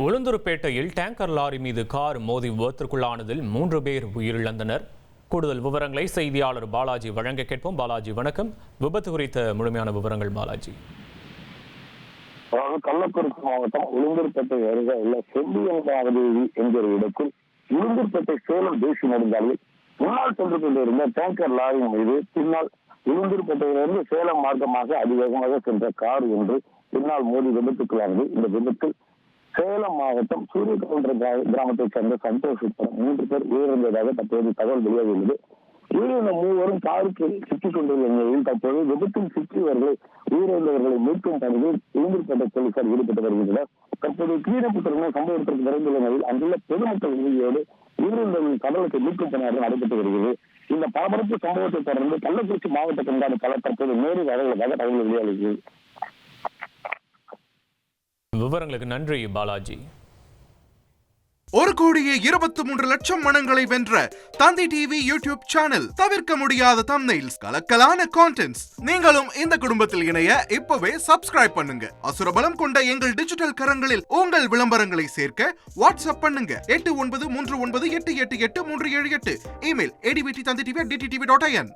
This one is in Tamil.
உளுந்தூர்பேட்டையில் டேங்கர் லாரி மீது கார் மோதி விபத்திற்குள்ளானதில் 3 பேர் உயிரிழந்தனர். கூடுதல் விவரங்களை செய்தியாளர் பாலாஜி வழங்க கேட்போம். பாலாஜி வணக்கம். விபத்து குறித்த முழுமையான விவரங்கள் பாலாஜி. கள்ளக்குறிச்சி மாவட்டம் உளுந்தூர்பேட்டை அருகே உள்ள செம்பியன்காவதி என்கிற இடத்தில் உளுந்தூர்பேட்டை சேலம் தேசிய நெடுஞ்சாலையில் முன்னால் சென்று கொண்டிருந்த டேங்கர் லாரி மீது பின்னால் உளுந்தூர்பேட்டையிலிருந்து சேலம் மார்க்கமாக அதிவேகமாக சென்ற கார் ஒன்று பின்னால் மோதி விபத்துக்குள்ளானது. இந்த விபத்தில் சேலம் மாவட்டம் சூரியகுன்ற கிராமத்தைச் சேர்ந்த சந்தோஷ் உட்பட 3 பேர் உயிரிழந்ததாக தற்போது தகவல் வெளியாகியுள்ளது. உயிரிழந்த 3 காருக்கு சிக்கிக் கொண்டுள்ள நிலையில் தற்போது விபத்தில் சிக்கியவர்களை உயிரிழந்தவர்களை மீட்கும் பணியில் உளுந்தூர்பேட்டை போலீசார் ஈடுபட்டு வருகின்றனர். தற்போது கீழப்பட்டுள்ள சம்பவத்திற்கு விரைந்துள்ள நிலையில் அங்குள்ள பொதுமக்கள் உதவியோடு உயிரிழந்தவர்களின் சடலத்தை மீட்கும் பணியாளர் நடைபெற்று வருகிறது. இந்த பரபரப்பு சம்பவத்தை தொடர்ந்து கள்ளக்குறிச்சி மாவட்ட கண்காணிப்பாளர் தற்போது நேரில் வரவுள்ளதாக தகவல் வெளியாகிறது. விவரங்களுக்கு நன்றி பாலாஜி. 1,23,00,000 மனங்களை வென்ற தந்தி டிவி யூடியூப் சேனல். தவிர்க்க முடியாத தம்ப்நெயில்ஸ், கலக்கலான கான்டென்ட்ஸ். நீங்களும் இந்த குடும்பத்தில் இணைய இப்பவே சப்ஸ்கிரைப் பண்ணுங்க. அசுரபலம் கொண்ட எங்கள் டிஜிட்டல் கரங்களில் உங்கள் விளம்பரங்களை சேர்க்க வாட்ஸ்அப் பண்ணுங்க. 8939888378. Email advtthanditv@dttv.in.